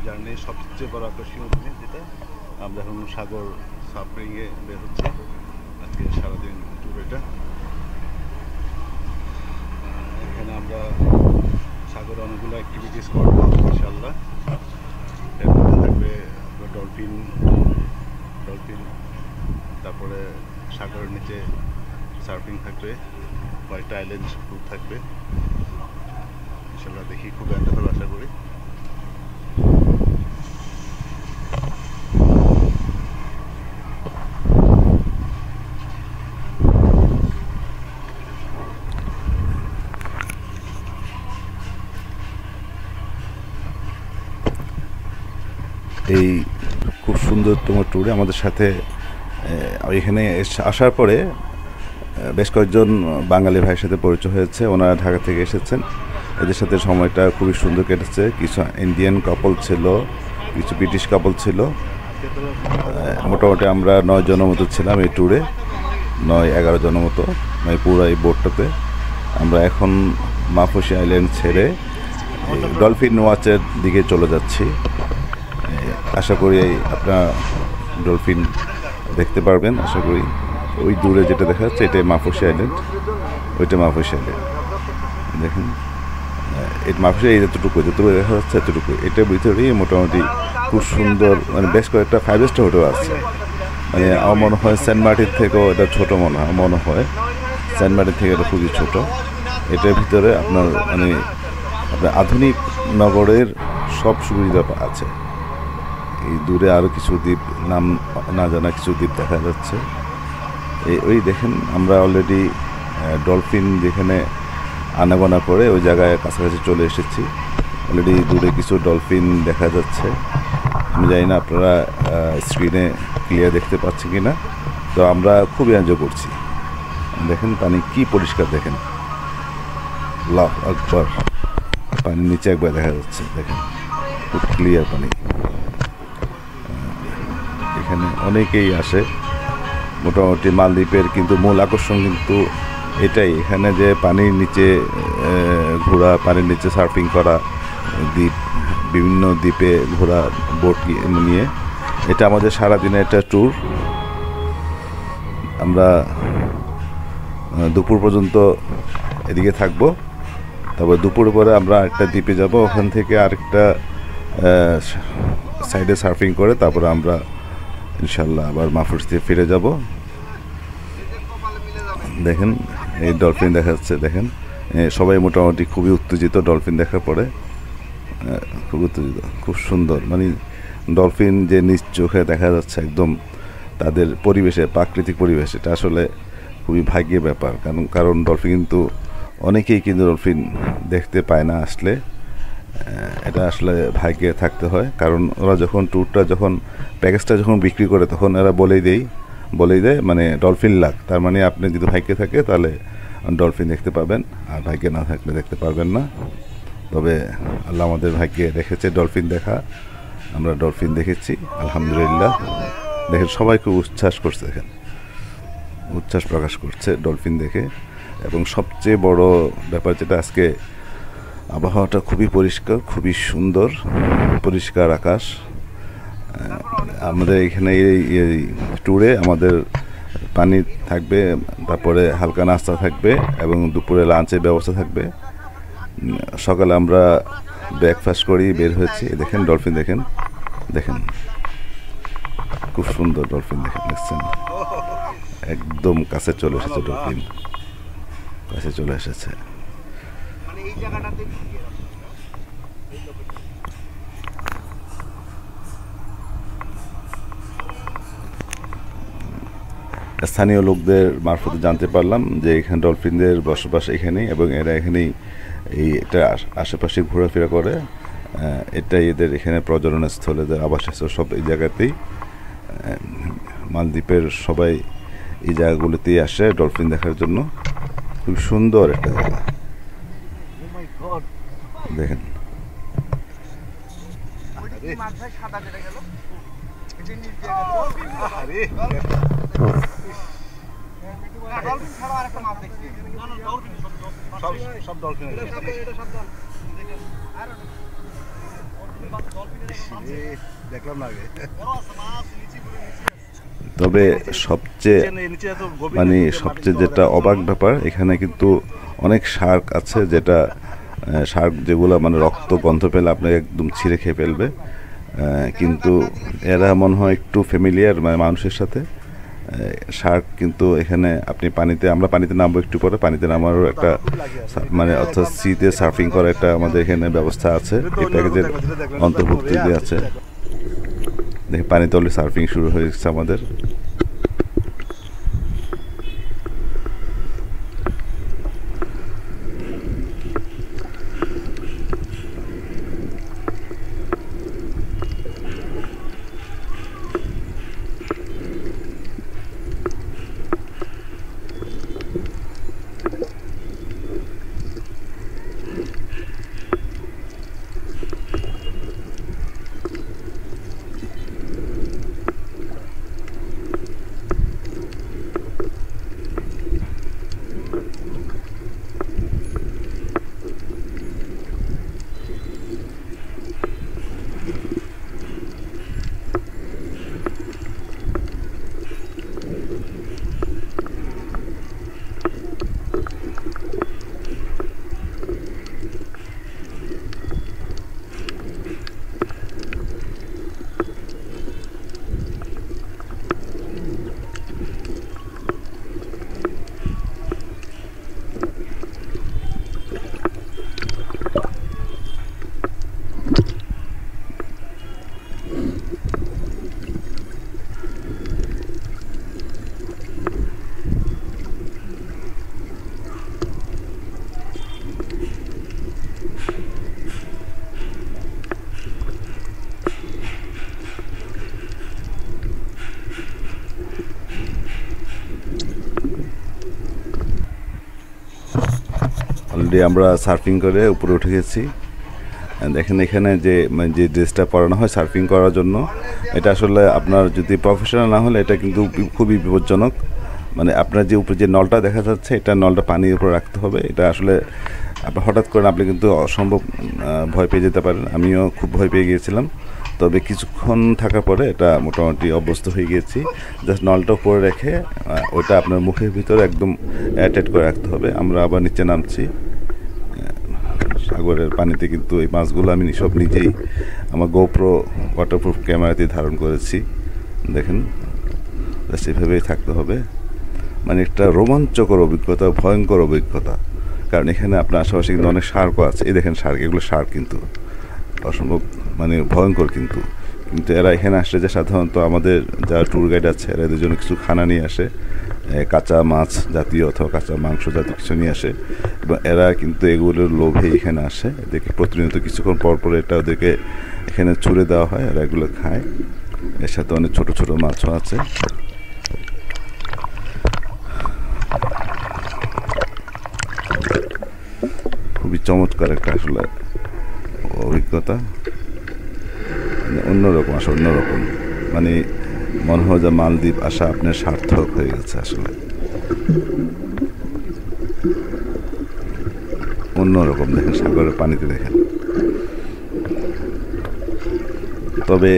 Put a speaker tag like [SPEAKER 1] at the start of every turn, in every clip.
[SPEAKER 1] জার্নির সবচেয়ে বড় আকর্ষণীয় জিনিস যেটা আমরা এখন সাগর সাফারিংয়ে বের হচ্ছি। আজকে সারাদিন ট্যুর এটা। এখানে আমরা সাগরে অনেকগুলো অ্যাক্টিভিটিস করবো ইনশাআল্লাহ। এর মধ্যে থাকবে ডলফিন, তারপরে সাগরের নিচে সার্ফিং থাকবে, কয়েকটা আইল্যান্ড ট্যুর থাকবে ইনশাআল্লাহ। দেখি খুব এনজয় করবো আশা করি। এই খুব সুন্দরতম ট্যুরে আমাদের সাথে এখানে আসার পরে বেশ কয়েকজন বাঙালি ভাইয়ের সাথে পরিচয় হয়েছে। ওনারা ঢাকা থেকে এসেছেন, এদের সাথে সময়টা খুবই সুন্দর কেটেছে। কিছু ইন্ডিয়ান কাপল ছিল, কিছু ব্রিটিশ কাপল ছিল। মোটামুটি আমরা 9 জনের মতো ছিলাম এই ট্যুরে, 9-11 জনের মতো মানে পুরো এই বোটটাতে। আমরা এখন মাফুসি আইল্যান্ড ছেড়ে ডলফিন ওয়াচের দিকে চলে যাচ্ছি। আশা করি আপনারা ডলফিন দেখতে পারবেন আশা করি। ওই দূরে যেটা দেখা যাচ্ছে এটাই মাফুসি আইল্যান্ড, ওইটা মাফুসি আইল্যান্ড। দেখুন এই মাফুসি যতটুকু দেখা যাচ্ছে এতটুকু, এটার ভিতরেই মোটামুটি খুব সুন্দর মানে বেশ কয়েকটা 5 স্টার হোটেল আছে। মানে আমার মনে হয় সেন্ট মার্টিন থেকেও এটা ছোটো মনে হয় সেন্ট মার্টিন থেকে এটা খুবই ছোট। এটার ভিতরে আপনার মানে আপনার আধুনিক নগরের সব সুবিধা আছে। এই দূরে আরও কিছু দ্বীপ, নাম না জানা কিছু দ্বীপ দেখা যাচ্ছে। ওই দেখেন আমরা অলরেডি ডলফিন যেখানে আনাগোনা করে ওই জায়গায় কাছাকাছি চলে এসেছি। অলরেডি দূরে কিছু ডলফিন দেখা যাচ্ছে। আমি জানি না আপনারা স্ক্রিনে ক্লিয়ার দেখতে পাচ্ছি কি না। তো আমরা খুবই এনজয় করছি। দেখেন পানি কি পরিষ্কার, দেখেন আল্লাহু আকবার, পানির নিচে একবার দেখা যাচ্ছে, দেখেন খুব ক্লিয়ার পানি। এখানে অনেকেই আসে মোটামুটি মালদ্বীপের, কিন্তু মূল আকর্ষণ কিন্তু এটাই। এখানে যে পানির নিচে ঘোরা, পানির নিচে সার্ফিং করা, দ্বীপ বিভিন্ন দ্বীপে ঘোরা বোট নিয়ে, এটা আমাদের সারাদিনের একটা ট্যুর। আমরা দুপুর পর্যন্ত এদিকে থাকবো, তারপর দুপুরের পরে আমরা একটা দ্বীপে যাব, ওখান থেকে আরেকটা সাইডে সার্ফিং করে তারপরে আমরা ইনশাল্লাহ আবার মাফুসিতে ফিরে যাব। দেখেন এই ডলফিন দেখা যাচ্ছে, দেখেন সবাই মোটামুটি খুবই উত্তেজিত ডলফিন দেখার পরে, খুব উত্তেজিত, খুব সুন্দর। মানে ডলফিন যে নিজ চোখে দেখা যাচ্ছে একদম তাদের পরিবেশে, প্রাকৃতিক পরিবেশ, এটা আসলে খুবই ভাগ্যের ব্যাপার। কারণ ডলফিন কিন্তু অনেকেই কিন্তু ডলফিন দেখতে পায় না আসলে, এটা আসলে ভাগ্যে থাকতে হয়। কারণ ওরা যখন ট্যুরটা প্যাকেজটা যখন বিক্রি করে তখন এরা বলেই দেয় মানে ডলফিন লাক, তার মানে আপনি যদি ভাগ্যে থাকে তাহলে ডলফিন দেখতে পাবেন, আর ভাগ্যে না থাকলে দেখতে পারবেন না। তবে আল্লাহ আমাদের ভাগ্যে রেখেছে ডলফিন দেখা, আমরা ডলফিন দেখেছি আলহামদুলিল্লাহ। দেখেন সবাই খুব উচ্ছ্বাস করছে, দেখেন উচ্ছ্বাস প্রকাশ করছে ডলফিন দেখে। এবং সবচেয়ে বড় ব্যাপার যেটা, আজকে আবহাওয়াটা খুবই পরিষ্কার, খুবই সুন্দর, পরিষ্কার আকাশ। আমাদের এখানে এই ট্যুরে আমাদের পানি থাকবে, তারপরে হালকা নাস্তা থাকবে এবং দুপুরে লাঞ্চের ব্যবস্থা থাকবে। সকালে আমরা ব্রেকফাস্ট করি বের হয়েছি। দেখেন ডলফিন, দেখেন খুব সুন্দর ডলফিন, দেখছেন একদম কাছে চলে এসেছে, ডলফিন কাছে চলে এসেছে। স্থানীয় লোকদের মারফতে জানতে পারলাম যে এখানে ডলফিনদের বসবাস এখানেই, এবং এরা এখানেই এটা আশেপাশে ঘোরাফেরা করে। এটাই এদের এখানে প্রজননের স্থল, এদের আবাসস্থল সব এই জায়গাতেই। মালদ্বীপের সবাই এই জায়গাগুলোতেই আসে ডলফিন দেখার জন্য। খুব সুন্দর একটা জায়গা, দেখেন সব ডলফিন তবে সবচেয়ে মানে সবচেয়ে যেটা অবাক ব্যাপার, এখানে কিন্তু অনেক শার্ক আছে, যেটা শার্ক যেগুলো মানে রক্ত গন্ধ পেলে আপনাকে একদম ছিঁড়ে খেয়ে ফেলবে, কিন্তু এরা মনে হয় একটু ফ্যামিলিয়ার মানে মানুষের সাথে। শার্ক কিন্তু এখানে আপনি পানিতে, আমরা পানিতে নামবো একটু পরে, পানিতে নামারও একটা মানে অর্থাৎ সিতে সার্ফিং করার একটা আমাদের এখানে ব্যবস্থা আছে, এই প্যাকেজের অন্তর্ভুক্তি আছে। দেখে পানিতে অলরেডি সার্ফিং শুরু হয়ে গেছে আমাদের। অলরেডি আমরা সার্ফিং করে উপরে উঠে গেছি। দেখেন এখানে যে মানে যে ড্রেসটা পরানো হয় সার্ফিং করার জন্য, এটা আসলে আপনার যদি প্রফেশনাল না হলে এটা কিন্তু খুবই বিপজ্জনক। মানে আপনার যে উপরে যে নলটা দেখা যাচ্ছে, এটা নলটা পানির উপরে রাখতে হবে। এটা আসলে আপনার হঠাৎ করে আপনি কিন্তু অসম্ভব ভয় পেয়ে যেতে পারেন। আমিও খুব ভয় পেয়ে গিয়েছিলাম, তবে কিছুক্ষণ থাকার পরে এটা মোটামুটি অভ্যস্ত হয়ে গিয়েছি। জাস্ট নলটা উপরে রেখে ওইটা আপনার মুখের ভিতরে একদম অ্যাটাচ করে রাখতে হবে। আমরা আবার নিচে নামছি সাগরের পানিতে, কিন্তু এই মাছগুলো আমি সব নিজেই আমার গোপ্রো ওয়াটারপ্রুফ ক্যামেরাতে ধারণ করেছি। দেখেন সেভাবেই থাকতে হবে। মানে একটা রোমাঞ্চকর অভিজ্ঞতা, ভয়ঙ্কর অভিজ্ঞতা, কারণ এখানে আপনার আশেপাশে কিন্তু অনেক শার্কও আছে। এই দেখেন শার্ক, এগুলো শার্ক কিন্তু অসম্ভব মানে ভয়ঙ্কর। কিন্তু এরা এখানে আসলে যে সাধারণত আমাদের যারা ট্যুর গাইড আছে এরা এদের জন্য কিছু খানা নিয়ে আসে, কাঁচা মাছ জাতীয় অথবা কাঁচা মাংস জাতীয় কিছু নিয়ে আসে, এবং এরা কিন্তু এগুলোর লোভে এখানে আসে। এদেরকে প্রতিনিয়ত কিছুক্ষণ পর পর এটা ওদেরকে এখানে ছুঁড়ে দেওয়া হয়, এরা এগুলো খায়। এর সাথে অনেক ছোট ছোট মাছও আছে। খুবই চমৎকার একটা আসলে অভিজ্ঞতা, অন্যরকম আসলে অন্যরকম। মানে মনে হয় যে মালদ্বীপ আসা আপনার সার্থক হয়ে গেছে আসলে, অন্যরকম। দেখেন সাগরের পানিতে দেখেন। তবে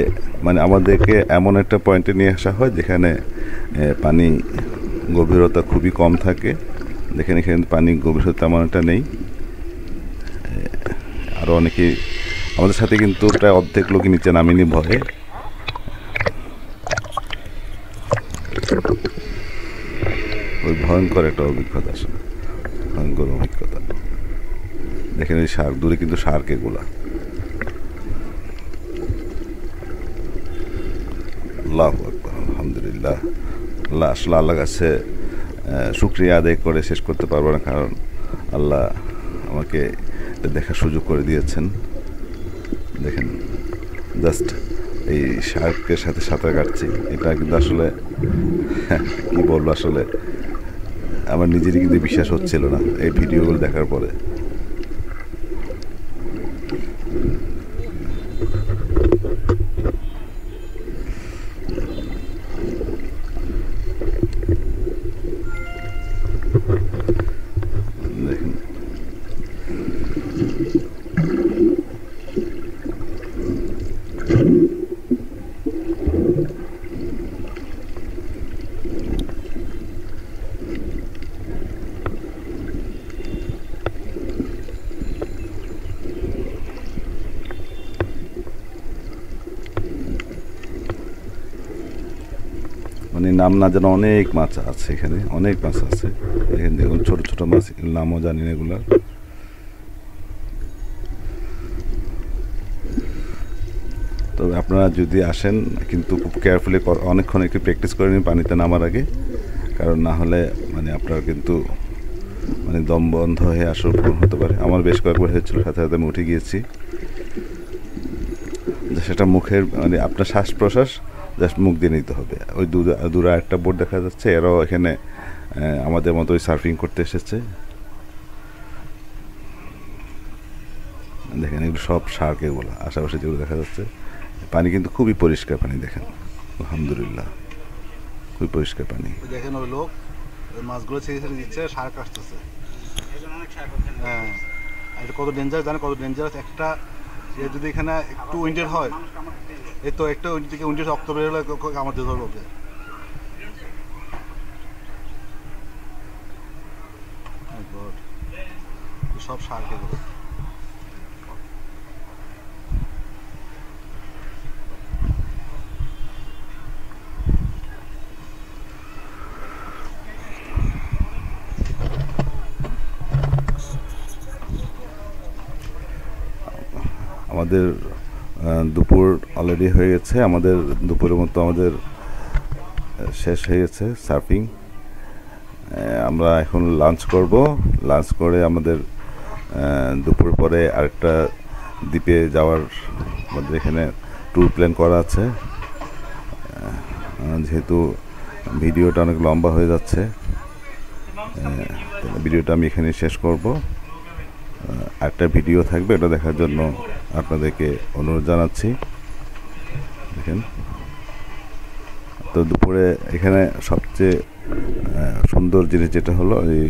[SPEAKER 1] মানে আমাদেরকে এমন একটা পয়েন্টে নিয়ে আসা হয় যেখানে পানি গভীরতা খুবই কম থাকে। দেখেন এখানে পানি গভীরতা তেমন একটা নেই। আরও অনেকেই আমাদের সাথে কিন্তু প্রায় অর্ধেক লোকই নিচে নামেনি ভয়ে। ওই ভয়ঙ্কর একটা অভিজ্ঞতা আসলে, ভয়ঙ্কর অভিজ্ঞতা। দেখেন এই শার্ক, দূরে কিন্তু শার্ক, এগুলা আল্লাহু আকবার, আলহামদুলিল্লাহ। আল্লাহ আসলে আল্লাহ কাছে শুকরিয়া আদায় করে শেষ করতে পারবো না, কারণ আল্লাহ আমাকে দেখার সুযোগ করে দিয়েছেন। দেখেন জাস্ট এই শার্কের সাথে সাঁতার কাটছি, এটা কিন্তু আসলে কি বলবো, আসলে আমার নিজেরই কিন্তু বিশ্বাস হচ্ছিল না এই ভিডিওগুলো দেখার পরে। দেখেন মানে নাম না যেন অনেক মাছ আছে এখানে, অনেক মাছ আছে। এখানে দেখুন ছোট ছোট মাছ, নামও জানি না এগুলার। তবে আপনারা যদি আসেন কিন্তু খুব কেয়ারফুলি অনেকক্ষণ একটু প্র্যাকটিস করে নিন পানিতে নামার আগে, কারণ না হলে মানে আপনার কিন্তু মানে দম বন্ধ হয়ে আসার প্রবণ হতে পারে। আমার বেশ কয়েকবার হয়েছিল, সাথে সাথে আমি উঠে গিয়েছি। সেটা মুখের মানে আপনার শ্বাস প্রশ্বাস জাস্ট মুখ দিয়ে নিতে হবে। ওই দূরে একটা বোট দেখা যাচ্ছে, এরাও এখানে আমাদের মতো ওই সার্ফিং করতে এসেছে। দেখেন এগুলো সব শার্ক, এগুলো আশেপাশে যেগুলো দেখা যাচ্ছে। পানি কিন্তু খুবই পরিষ্কার পানি, দেখেন আলহামদুলিল্লাহ খুবই পরিষ্কার পানি।
[SPEAKER 2] দেখেন ওই লোক ওই মাছগুলো ছেড়ে ছেড়ে দিচ্ছে, শার্ক আসতেছে। হ্যাঁ, এটা কত ডেঞ্জারাস জানেন, কত ডেঞ্জারাস। একটা যদি এখানে একটু উইন্টার হয়, এই তো একটা থেকে উইন্টার অক্টোবর হলে আমাদের ধরবে ওকে। সব শার্ক এগুলো।
[SPEAKER 1] আমাদের দুপুর অলরেডি হয়ে গেছে, আমাদের দুপুরের মতো আমাদের শেষ হয়ে গেছে সার্ফিং। আমরা এখন লাঞ্চ করব, লাঞ্চ করে আমাদের দুপুর পরে আরেকটা দ্বীপে যাওয়ার আমাদের এখানে ট্যুর প্ল্যান করা আছে। যেহেতু ভিডিওটা অনেক লম্বা হয়ে যাচ্ছে, ভিডিওটা আমি এখানে শেষ করব। একটা ভিডিও থাকবে, এটা দেখার জন্য আপনাদেরকে অনুরোধ জানাচ্ছি। দেখেন তো দুপুরে এখানে সবচেয়ে সুন্দর জিনিস যেটা হলো, এই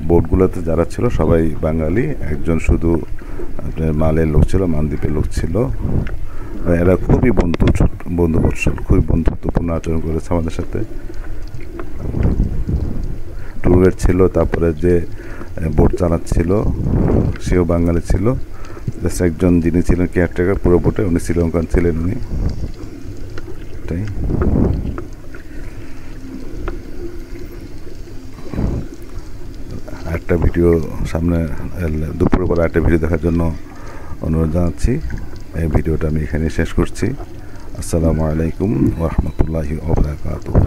[SPEAKER 1] বোটগুলোতে যারা ছিল সবাই বাঙালি, একজন শুধু আপনার মালের লোক ছিল, মালদ্বীপের লোক ছিল। এরা খুবই বন্ধুবৎসল, খুবই বন্ধুত্বপূর্ণ আচরণ করেছে আমাদের সাথে। ট্যুর ছিল, তারপরে যে বোট চালাচ্ছিল সেও বাঙালি ছিল। একজন যিনি ছিলেন কেয়ারটেকার পুরো বোটে, উনি শ্রীলঙ্কান ছিলেন উনি। এটাই একটা ভিডিও সামনে দুপুরের পরে একটা ভিডিও দেখার জন্য অনুরোধ জানাচ্ছি। এই ভিডিওটা আমি এখানে শেষ করছি। আসসালামু আলাইকুম ওয়া রাহমাতুল্লাহি ওয়া বারাকাতুহু।